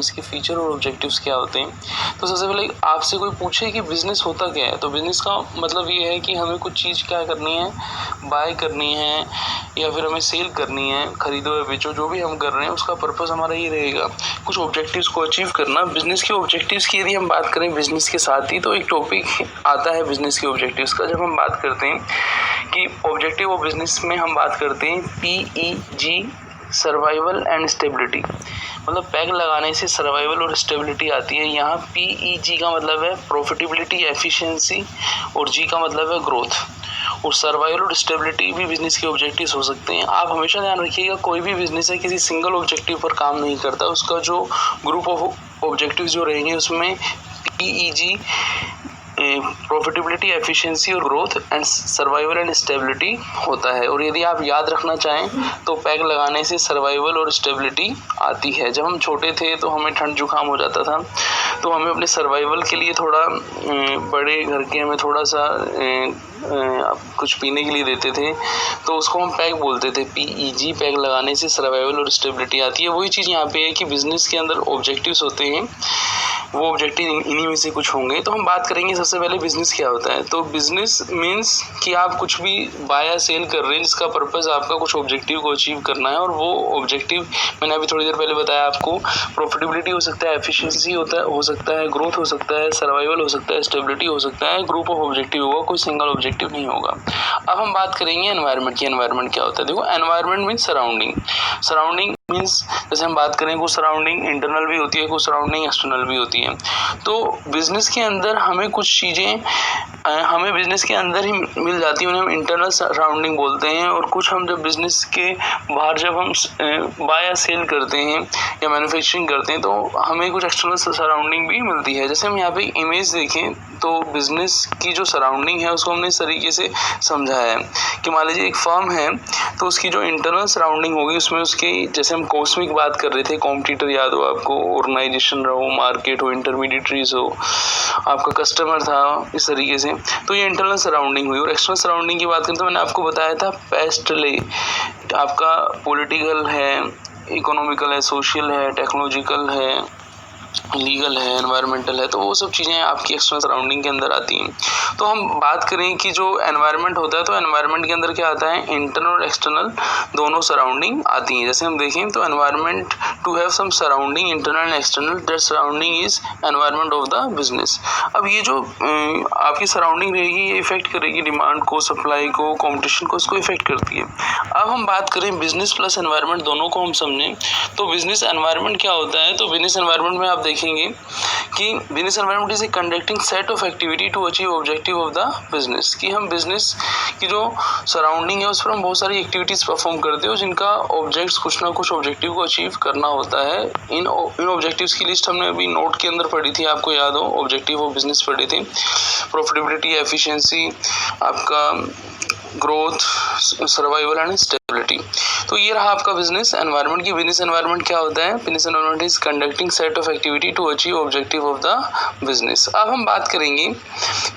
इसके फीचर और ऑब्जेक्टिव्स क्या होते हैं। तो सबसे पहले आपसे कोई पूछे कि बिज़नेस होता क्या है, तो बिज़नेस का मतलब ये है कि हमें कुछ चीज़ क्या करनी है, बाय करनी है या फिर हमें सेल करनी है, खरीदो या बेचो, जो भी हम कर रहे हैं उसका पर्पस हमारा ये रहेगा कुछ ऑब्जेक्टिव्स को अचीव करना। बिज़नेस के ऑब्जेक्टिव्स की यदि हम बात करें बिज़नेस के साथ ही, तो एक टॉपिक आता है बिज़नेस के ऑब्जेक्टिव्स का। जब हम बात करते हैं कि ऑब्जेक्टिव ऑफ बिज़नेस में हम बात करते हैं PEG, सर्वाइवल एंड स्टेबिलिटी, मतलब पैग लगाने से सर्वाइवल और स्टेबिलिटी आती है। यहाँ PEG का मतलब है प्रॉफिटेबिलिटी, एफिशिएंसी, और G का मतलब है ग्रोथ। और सर्वाइवल और स्टेबिलिटी भी बिजनेस के ऑब्जेक्टिव्स हो सकते हैं। आप हमेशा ध्यान रखिएगा, कोई भी बिजनेस है किसी सिंगल ऑब्जेक्टिव पर काम नहीं करता, उसका जो ग्रुप ऑफ ऑब्जेक्टिव जो रहेंगे उसमें PEG, प्रॉफिटेबिलिटी, एफिशिएंसी और growth and survival and stability होता है। और यदि आप याद रखना चाहें तो पैग लगाने से सर्वाइवल और स्टेबिलिटी आती है। जब हम छोटे थे तो हमें ठंड जुकाम हो जाता था, तो हमें अपने सर्वाइवल के लिए थोड़ा बड़े घर के हमें थोड़ा सा कुछ पीने के लिए देते थे, तो उसको हम पैग बोलते थे, PEG, पैग लगाने से सर्वाइवल और स्टेबिलिटी आती है। वही चीज़ यहाँ पे है कि बिजनेस के अंदर ऑब्जेक्टिव्स होते हैं, वो ऑब्जेक्टिव इन्हीं में से कुछ होंगे। तो हम बात करेंगे सबसे पहले बिजनेस क्या होता है। तो बिजनेस मीन्स कि आप कुछ भी बाय या सेल कर रहे हैं जिसका पर्पस आपका कुछ ऑब्जेक्टिव को अचीव करना है, और वो ऑब्जेक्टिव मैंने अभी थोड़ी देर पहले बताया आपको, प्रॉफिटेबिलिटी हो सकता है, एफिशिएंसी हो सकता है, ग्रोथ हो सकता है, सर्वाइवल हो सकता है, स्टेबिलिटी हो सकता है, ग्रुप ऑफ ऑब्जेक्टिव होगा, कोई सिंगल ऑब्जेक्टिव नहीं होगा। अब हम बात करेंगे एनवायरनमेंट की। एनवायरनमेंट क्या होता है? देखो, environment means surrounding. Surrounding means जैसे हम बात करें कुछ सराउंडिंग इंटरनल भी होती है, कुछ सराउंडिंग एक्सटर्नल भी होती है। तो बिजनेस के अंदर हमें कुछ चीज़ें हमें बिजनेस के अंदर ही मिल जाती है, उन्हें हम इंटरनल सराउंडिंग बोलते हैं। और कुछ हम जब बिजनेस के बाहर जब हम बाय या सेल करते हैं या मैन्युफैक्चरिंग करते हैं, तो हमें कुछ एक्सटर्नल सराउंडिंग भी मिलती है। जैसे हम यहाँ पे इमेज देखें तो बिजनेस की जो सराउंडिंग है उसको हमने इस तरीके से समझाया है कि मान लीजिए एक फर्म है, तो उसकी जो इंटरनल सराउंडिंग होगी उसमें उसकी, जैसे हम कॉस्मिक बात कर रहे थे, कॉम्पिटिटर याद हो आपको, ऑर्गेनाइजेशन रहो, मार्केट हो, इंटरमीडिएटरीज हो, आपका कस्टमर था, इस तरीके से। तो ये इंटरनल सराउंडिंग हुई। और एक्सटर्नल सराउंडिंग की बात करें तो मैंने आपको बताया था पेस्टले, आपका पॉलिटिकल है, इकोनॉमिकल है, सोशल है, टेक्नोलॉजिकल है, लीगल है, एनवायरमेंटल है, तो वो सब चीज़ें आपकी एक्सटर्नल सराउंडिंग के अंदर आती हैं। तो हम बात करें कि जो एनवायरनमेंट होता है, तो एनवायरनमेंट के अंदर क्या आता है, इंटरनल और एक्सटर्नल दोनों सराउंडिंग आती हैं। जैसे हम देखें तो environment to have some surrounding internal and external, that surrounding is environment of the business. अब ये जो आपकी सराउंडिंग रहेगी ये इफेक्ट करेगी डिमांड को, सप्लाई को, कॉम्पिटिशन को, इसको इफेक्ट करती है। अब हम बात करें बिजनेस प्लस एनवायरनमेंट दोनों को हम समझें तो बिजनेस एनवायरनमेंट क्या होता है। तो बिजनेस एनवायरनमेंट में आप देखेंगे कि business environment is a conducting set of activity to achieve objective of the business, कि हम बिजनेस की जो सराउंडिंग है उस पर हम बहुत सारी एक्टिविटीज परफॉर्म करते हैं जिनका ऑब्जेक्ट्स कुछ ना कुछ ऑब्जेक्टिव को अचीव करना होता है। इन ऑब्जेक्टिव्स की लिस्ट हमने अभी नोट के अंदर पढ़ी थी, आपको याद हो, ऑब्जेक्टिव ऑफ बिजनेस पढ़े थे, प्रॉफिटेबिलिटी, एफिशिएंसी, आपका ग्रोथ, सर्वाइवल एंड स्टेबिलिटी। तो ये रहा आपका बिजनेस एनवायरनमेंट की। बिजनेस एनवायरनमेंट क्या होता है? Business environment is conducting set of activity to achieve objective of the business. अब हम बात करेंगे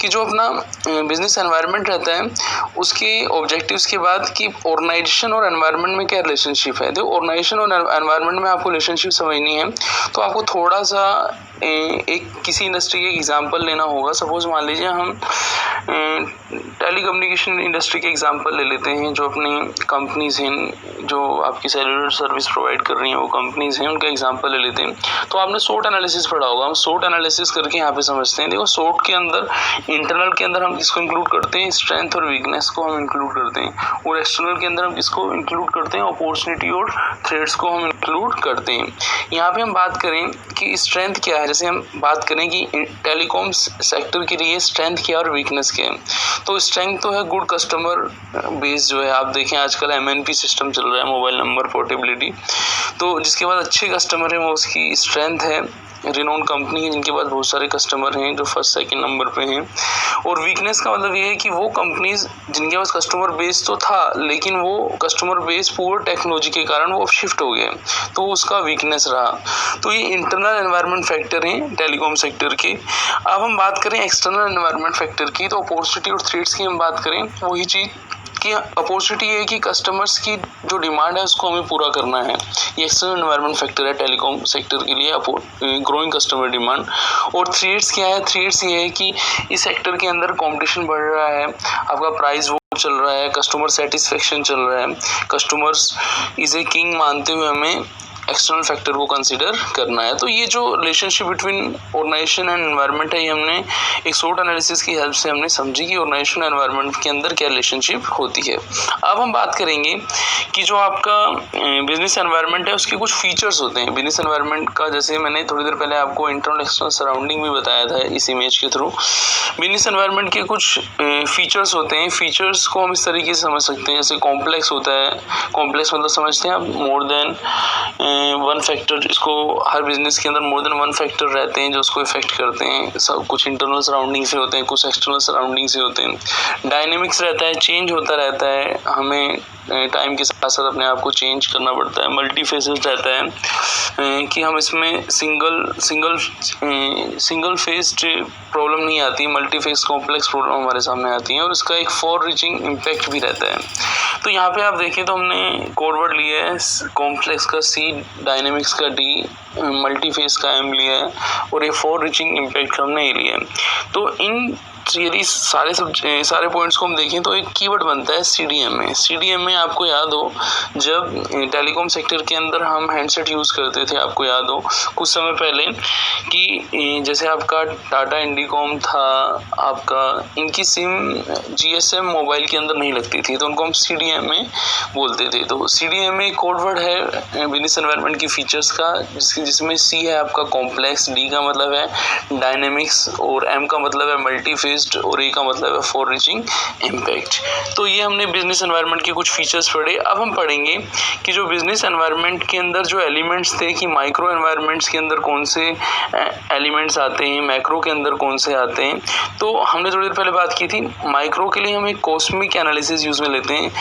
कि जो अपना बिजनेस एनवायरनमेंट रहता है उसके ऑब्जेक्टिव्स के बाद कि ऑर्गेनाइजेशन और एनवायरनमेंट में क्या रिलेशनशिप है। तो ऑर्गेनाइजेशन और एनवायरनमेंट में आपको रिलेशनशिप समझनी है तो आपको थोड़ा सा एक किसी इंडस्ट्री के एग्जांपल लेना होगा। सपोज मान लीजिए हम टेलीकम्युनिकेशन इंडस्ट्री के एग्जांपल ले लेते हैं। जो अपनी कंपनीज हैं जो आपकी सेलुलर सर्विस प्रोवाइड कर रही हैं वो कंपनीज हैं, उनका एग्जांपल ले लेते हैं। तो आपने सोट एनालिसिस पढ़ा होगा, हम सोट एनालिसिस करके यहाँ पे समझते हैं। देखो, सोट के अंदर इंटरनल के अंदर हम किसको इंक्लूड करते हैं? स्ट्रेंथ और वीकनेस को हम इंक्लूड करते हैं। और एक्सटर्नल के अंदर हम किसको इंक्लूड करते हैं? अपॉर्चुनिटी और थ्रेट्स को हम इंक्लूड करते हैं। यहाँ पे हम बात करें कि स्ट्रेंथ क्या है, जैसे हम बात करें कि टेलीकॉम सेक्टर के लिए स्ट्रेंथ क्या और वीकनेस क्या है। तो स्ट्रेंथ तो है गुड कस्टमर बेस, जो है आप देखें आजकल MNP सिस्टम चल रहा है, मोबाइल नंबर पोर्टेबिलिटी, तो जिसके बाद अच्छे कस्टमर हैं वो उसकी स्ट्रेंथ है। रिनोन कंपनी है जिनके पास बहुत सारे कस्टमर हैं जो फर्स्ट सेकंड नंबर पे हैं। और वीकनेस का मतलब ये है कि वो कंपनीज जिनके पास कस्टमर बेस तो था लेकिन वो कस्टमर बेस पुअर टेक्नोलॉजी के कारण वो शिफ्ट हो गए, तो उसका वीकनेस रहा। तो ये इंटरनल एनवायरनमेंट फैक्टर हैं टेलीकॉम सेक्टर के। अब हम बात करें एक्सटर्नल एनवायरनमेंट फैक्टर की, तो अपॉर्चुनिटी और थ्रेट्स की हम बात करें, वही चीज़ इसकी अपॉर्चुनिटी ये है कि कस्टमर्स की जो डिमांड है उसको हमें पूरा करना है। ये एक्सटर्नल एनवायरनमेंट फैक्टर है टेलीकॉम सेक्टर के लिए, ग्रोइंग कस्टमर डिमांड। और थ्रेड्स क्या है? थ्रेड्स ये है कि इस सेक्टर के अंदर कंपटीशन बढ़ रहा है, आपका प्राइस वो चल रहा है, कस्टमर सेटिस्फेक्शन चल रहा है, कस्टमर्स इसे किंग मानते हुए हमें एक्सटर्नल फैक्टर को कंसीडर करना है। तो ये जो relationship between organization and environment है, ये हमने एक शॉर्ट एनालिसिस की हेल्प से हमने समझी कि ऑर्गेनाइजेशन एनवायरनमेंट के अंदर क्या रिलेशनशिप होती है। अब हम बात करेंगे कि जो आपका बिजनेस एनवायरनमेंट है उसके कुछ फीचर्स होते हैं। बिजनेस एनवायरनमेंट का जैसे मैंने थोड़ी देर पहले आपको इंटरनल एक्सटर्नल सराउंडिंग भी बताया था इस इमेज के थ्रू। बिजनेस एनवायरनमेंट के कुछ फीचर्स होते हैं। फीचर्स को हम इस तरीके से समझ सकते हैं, जैसे कॉम्प्लेक्स होता है। कॉम्प्लेक्स मतलब समझते हैं आप, मोर देन वन फैक्टर, इसको हर बिजनेस के अंदर मोर देन वन फैक्टर रहते हैं जो उसको इफेक्ट करते हैं। सब कुछ इंटरनल सराउंडिंग से होते हैं, कुछ एक्सटर्नल सराउंडिंग से होते हैं। डायनेमिक्स रहता है, चेंज होता रहता है, हमें टाइम के साथ साथ अपने आप को चेंज करना पड़ता है। मल्टी फेसेस रहता है कि हम इसमें सिंगल फेस्ड प्रॉब्लम नहीं आती, मल्टी फेस कॉम्प्लेक्स प्रॉब्लम हमारे सामने आती है, और इसका एक फॉर रीचिंग इम्पैक्ट भी रहता है। तो यहाँ पे आप देखें तो हमने कोड वर्ड लिया है, कॉम्प्लेक्स का C, डायनेमिक्स का D, मल्टी फेस का M लिया है, और ये फॉर रीचिंग इम्पैक्ट हमने ये लिया है। तो इन यदि सारे पॉइंट्स को हम देखें तो एक कीवर्ड बनता है CDMA। CDMA आपको याद हो, जब टेलीकॉम सेक्टर के अंदर हम हैंडसेट यूज़ करते थे, आपको याद हो कुछ समय पहले कि जैसे आपका टाटा इंडिकॉम था, आपका इनकी सिम GSM मोबाइल के अंदर नहीं लगती थी, तो उनको हम CDMA बोलते थे। तो CDMA कोड वर्ड है बिजनेस एनवायरनमेंट की फीचर्स का, जिसमें C है आपका कॉम्प्लेक्स, D का मतलब है डायनेमिक्स, और M का मतलब है मल्टी फेस्ड, और A का मतलब है फॉर रीचिंग इम्पैक्ट। तो ये हमने बिजनेस एनवायरनमेंट के कुछ फीचर्स पढ़े। अब हम पढ़ेंगे कि जो बिजनेस एनवायरनमेंट के अंदर जो एलिमेंट्स थे, कि माइक्रो एनवायरनमेंट्स के अंदर कौन से एलिमेंट्स आते हैं, मैक्रो के अंदर कौन से आते हैं। तो हमने थोड़ी देर पहले बात की थी, माइक्रो के लिए हम एक कॉस्मिक एनालिसिस यूज में लेते हैं।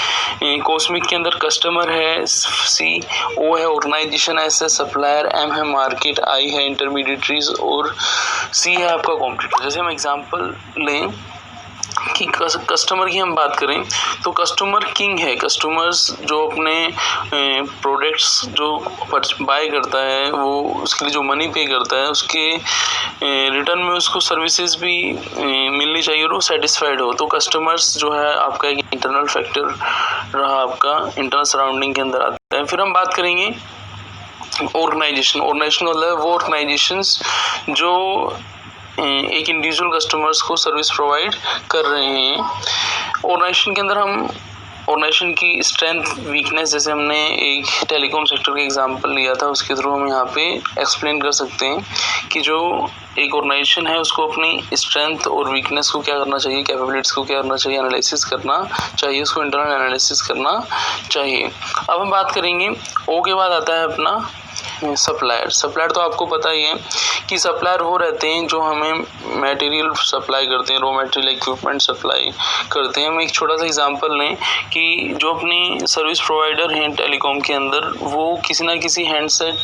कॉस्मिक के अंदर कस्टमर है C, O है ऑर्गेनाइजेशन, S है सप्लायर, M है मार्केट, I है इंटरमीडिएटरीज, और C है आपका कॉम्पिटिटर। जैसे हम एग्जांपल लें कि कस्टमर की हम बात करें तो कस्टमर किंग है। कस्टमर्स जो अपने प्रोडक्ट्स जो बाय करता है, वो उसके लिए जो मनी पे करता है, उसके रिटर्न में उसको सर्विसेज भी मिलनी चाहिए और वो सेटिस्फाइड हो। तो कस्टमर्स जो है आपका एक इंटरनल फैक्टर रहा, आपका इंटरनल सराउंडिंग के अंदर आता है। फिर हम बात करेंगे ऑर्गेनाइजेशन का मतलब है वो ऑर्गेनाइजेशंस जो एक इंडिविजुअल कस्टमर्स को सर्विस प्रोवाइड कर रहे हैं। ऑर्गेनाइजेशन के अंदर हम ऑर्गेनाइजेशन की स्ट्रेंथ वीकनेस, जैसे हमने एक टेलीकॉम सेक्टर का एग्जांपल लिया था, उसके थ्रू हम यहाँ पे एक्सप्लेन कर सकते हैं कि जो एक ऑर्गेनाइजेशन है उसको अपनी स्ट्रेंथ और वीकनेस को क्या करना चाहिए, कैपेबिलिटीज को क्या करना चाहिए, एनालिसिस करना चाहिए, उसको इंटरनल एनालिसिस करना चाहिए। अब हम बात करेंगे O के बाद आता है अपना सप्लायर तो आपको पता ही है कि सप्लायर वो रहते हैं जो हमें मटेरियल सप्लाई करते हैं, रॉ मटेरियल इक्विपमेंट सप्लाई करते हैं। हम एक छोटा सा एग्जांपल लें कि जो अपनी सर्विस प्रोवाइडर हैं टेलीकॉम के अंदर, वो किसी ना किसी हैंडसेट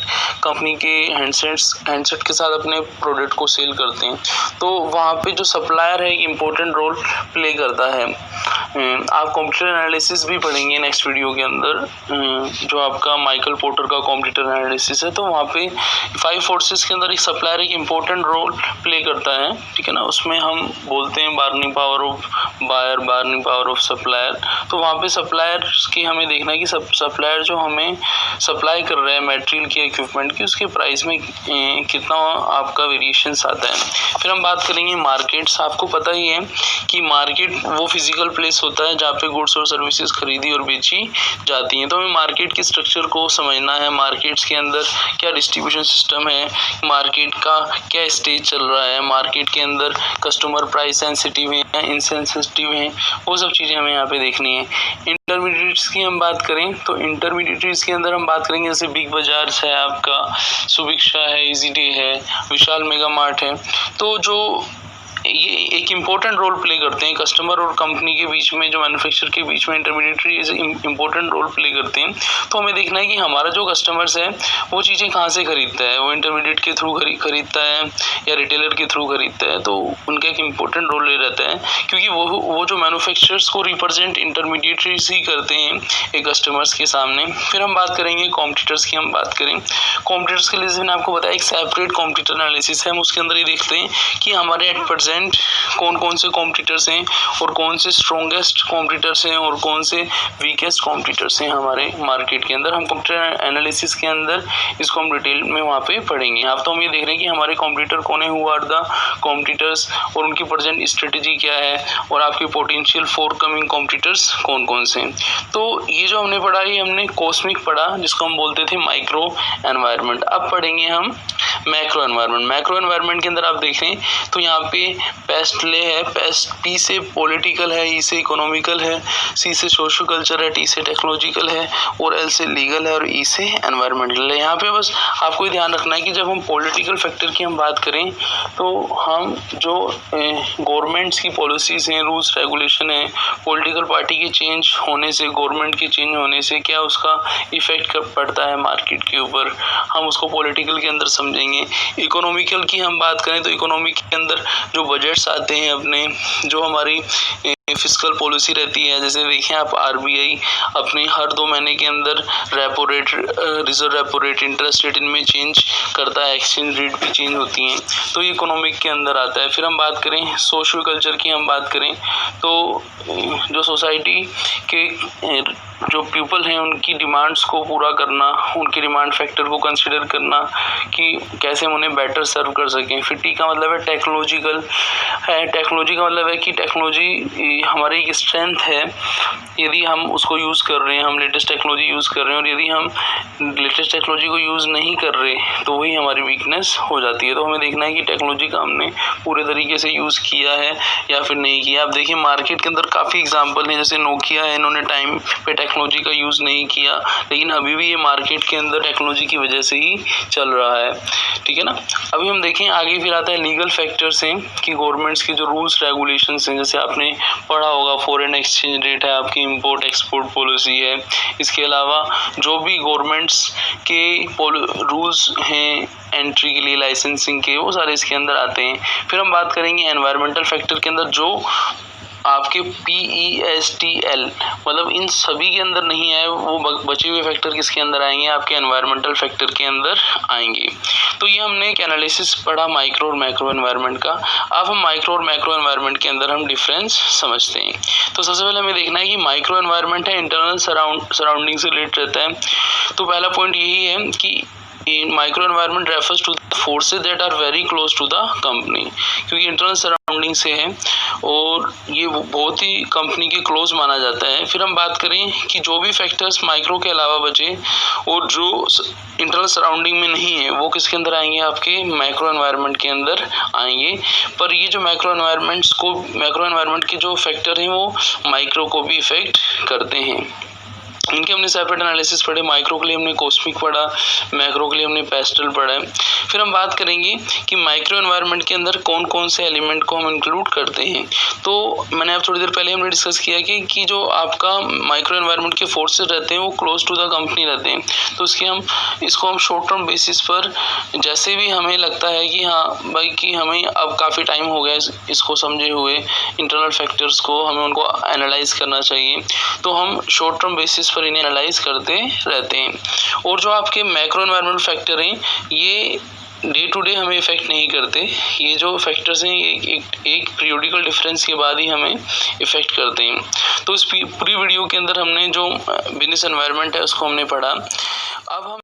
कंपनी के हैंडसेट के साथ अपने प्रोडक्ट को सेल करते हैं, तो वहाँ पे जो सप्लायर है एक इम्पोर्टेंट रोल प्ले करता है। आप कंप्यूटर एनालिसिस भी पढ़ेंगे नेक्स्ट वीडियो के अंदर, जो आपका माइकल पोर्टर का कंप्यूटर एनालिसिस है, तो वहाँ पे 5 फोर्सेस के अंदर एक सप्लायर एक इम्पोर्टेंट रोल प्ले करता है, ठीक है ना। उसमें हम बोलते हैं bargaining power of buyer, bargaining power of supplier. तो वहाँ पे सप्लायर की हमें देखना है कि सप्लायर जो हमें सप्लाई कर रहे हैं मटेरियल की, इक्विपमेंट की, उसके प्राइस में कितना आपका वेरिएशंस आता है। फिर हम बात करेंगे मार्केट्स। आपको पता ही है कि मार्केट वो फिजिकल प्लेस होता है जहाँ पे गुड्स और सर्विसेज खरीदी और बेची जाती हैं। तो हमें मार्केट की स्ट्रक्चर को समझना है, मार्केट्स के अंदर क्या डिस्ट्रीब्यूशन सिस्टम है, मार्केट का क्या स्टेज चल रहा है, मार्केट के अंदर कस्टमर प्राइस सेंसिटिव है, इनसेंसिटिव है, वो सब चीज़ें हमें यहाँ पे देखनी है। इंटरमीडिएट्स की हम बात करें तो इंटरमीडिएट्स के अंदर हम बात करेंगे जैसे बिग बाजार है, आपका सुभिक्षा है, इजी डे है, विशाल मेगा मार्ट है। तो जो ये एक इम्पोर्टेंट रोल प्ले करते हैं कस्टमर और कंपनी के बीच में, जो मैन्युफैक्चरर के बीच में इंटरमीडिएटरी इम्पोर्टेंट रोल प्ले करते हैं। तो हमें देखना है कि हमारा जो कस्टमर्स है वो चीज़ें कहाँ से खरीदता है, वो इंटरमीडिएट के थ्रू खरीदता है या रिटेलर के थ्रू खरीदता है। तो उनका एक इम्पोर्टेंट रोल ले रहता है, क्योंकि वो जो मैन्युफैक्चरर्स को रिप्रेजेंट इंटरमीडिएटरीज ही करते हैं एक कस्टमर्स के सामने। फिर हम बात करेंगे कॉम्पिटिटर्स की। हम बात करें कॉम्पिटिटर्स के लिए, मैंने आपको बताया एक सेपरेट कॉम्पिटिटर एनालिसिस है। हम उसके अंदर ये देखते हैं कि हमारे एट प्रेजेंट कौन कौन से कॉम्पिटिटर्स हैं और कौन से स्ट्रॉन्गेस्ट कॉम्पिटिटर्स हैं और कौन से वीकेस्ट कॉम्पिटिटर्स हैं हमारे मार्केट के अंदर। हम कॉम्पिटिटर एनालिसिस के अंदर इसको हम डिटेल में वहाँ पे पढ़ेंगे। अब तो हम ये देख रहे हैं कि हमारे कॉम्पिटिटर कौन है, हु आर द कॉम्पिटिटर्स, और उनकी प्रेजेंट स्ट्रेटेजी क्या है, और आपके पोटेंशियल फॉरकमिंग कॉम्पिटिटर्स कौन कौन से हैं। तो ये जो हमने पढ़ा, ये हमने कॉस्मिक पढ़ा, जिसको हम बोलते थे माइक्रो एनवायरनमेंट। अब पढ़ेंगे हम मैक्रो एनवायरनमेंट। मैक्रो एनवायरनमेंट के अंदर आप देखें तो यहाँ पे पेस्टले है, पी से पॉलिटिकल है, ई से इकोनॉमिकल है, सी से सोशल कल्चर है, टी से टेक्नोलॉजिकल है, और एल से लीगल है, और ई से एनवायरमेंटल है। यहाँ पे बस आपको ध्यान रखना है कि जब हम पॉलिटिकल फैक्टर की हम बात करें तो हम जो गवर्नमेंट्स की पॉलिसीज़ हैं, रूल्स रेगुलेशन है, पॉलिटिकल पार्टी के चेंज होने से, गवर्नमेंट के चेंज होने से क्या उसका इफेक्ट पड़ता है मार्केट के ऊपर, हम उसको पॉलिटिकल के अंदर समझेंगे। इकोनॉमिकल की हम बात करें तो इकोनॉमिक के अंदर जो बजट्स आते हैं अपने, जो हमारी फिस्कल पॉलिसी रहती है, जैसे देखें आप आरबीआई अपने हर 2 महीने के अंदर repo rate, reserve repo rate, interest rate इनमें चेंज करता है, एक्सचेंज रेट भी चेंज होती हैं, तो ये इकोनॉमिक के अंदर आता है। फिर हम बात करें सोशल कल्चर की, हम बात करें तो जो सोसाइटी के जो पीपल हैं उनकी डिमांड्स को पूरा करना, उनके डिमांड फैक्टर को कंसिडर करना कि कैसे हम उन्हें बेटर सर्व कर सकें। फिर टी का मतलब है टेक्नोलॉजिकल है। टेक्नोलॉजी का मतलब है कि टेक्नोलॉजी हमारी एक स्ट्रेंथ है, यदि हम उसको यूज़ कर रहे हैं, हम लेटेस्ट टेक्नोलॉजी यूज़ कर रहे हैं, और यदि हम लेटेस्ट टेक्नोलॉजी को यूज़ नहीं कर रहे तो वही हमारी वीकनेस हो जाती है। तो हमें देखना है कि टेक्नोलॉजी का हमने पूरे तरीके से यूज़ किया है या फिर नहीं किया। आप देखिए मार्केट के अंदर काफ़ी एग्जाम्पल हैं, जैसे नोकिया है, इन्होंने टाइम पे टेक्नोलॉजी का यूज़ नहीं किया, लेकिन अभी भी ये मार्केट के अंदर टेक्नोलॉजी की वजह से ही चल रहा है, ठीक है ना। अभी हम देखें आगे, फिर आता है लीगल फैक्टर्स हैं कि गवर्नमेंट्स के जो रूल्स रेगुलेशंस हैं, जैसे आपने पढ़ा होगा फॉरेन एक्सचेंज रेट है, आपकी इंपोर्ट एक्सपोर्ट पॉलिसी है। इसके अलावा जो भी गवर्नमेंट्स के रूल्स हैं एंट्री के लिए, लाइसेंसिंग के, वो सारे इसके अंदर आते हैं। फिर हम बात करेंगे एनवायरमेंटल फैक्टर के अंदर, जो आपके PESTL मतलब इन सभी के अंदर नहीं है, वो बचे हुए फैक्टर किसके अंदर आएंगे, आपके एनवायरमेंटल फैक्टर के अंदर आएंगे। तो ये हमने एक एनालिसिस पढ़ा माइक्रो और मैक्रो एनवायरनमेंट का। अब हम माइक्रो और मैक्रो एनवायरनमेंट के अंदर हम डिफरेंस समझते हैं। तो सबसे पहले हमें देखना है कि माइक्रो एनवायरनमेंट है, इंटरनल सराउंडिंग से रिलेटेड रहता है। तो पहला पॉइंट यही है कि micro environment refers to the forces that are very close to the company, क्योंकि इंटरनल सराउंडिंग से है और ये बहुत ही कंपनी के क्लोज माना जाता है। फिर हम बात करें कि जो भी फैक्टर्स माइक्रो के अलावा बचे और जो इंटरनल सराउंडिंग में नहीं है, वो किसके अंदर आएंगे, आपके मैक्रो एनवायरनमेंट के अंदर आएंगे। पर ये जो मैक्रो एनवायरनमेंट के जो फैक्टर हैं वो माइक्रो को भी इफेक्ट करते हैं। इनके हमने सेपरेट एनालिसिस पढ़े। माइक्रो के लिए हमने कॉस्मिक पढ़ा, मैक्रो के लिए हमने पेस्टल पढ़ा है। फिर हम बात करेंगे कि माइक्रो एनवायरनमेंट के अंदर कौन कौन से एलिमेंट को हम इंक्लूड करते हैं। तो मैंने आप थोड़ी देर पहले हमने डिस्कस किया कि जो आपका माइक्रो एनवायरनमेंट के फोर्सेस रहते हैं वो क्लोज टू द कंपनी रहते हैं। तो इसको हम शॉर्ट टर्म बेसिस पर, जैसे भी हमें लगता है कि हाँ भाई कि हमें अब काफ़ी टाइम हो गया इसको समझे हुए, इंटरनल फैक्टर्स को हमें उनको एनालाइज करना चाहिए, तो हम शॉर्ट टर्म बेसिस पर इन्हें एनालाइज करते रहते हैं। और जो आपके मैक्रो एनवायरनमेंट फैक्टर हैं ये डे टू डे हमें इफेक्ट नहीं करते। ये जो फैक्टर्स हैं एक पीरियोडिकल डिफरेंस के बाद ही हमें इफेक्ट करते हैं। तो इस पूरी वीडियो के अंदर हमने जो बिजनेस एनवायरनमेंट है उसको हमने पढ़ा। अब हम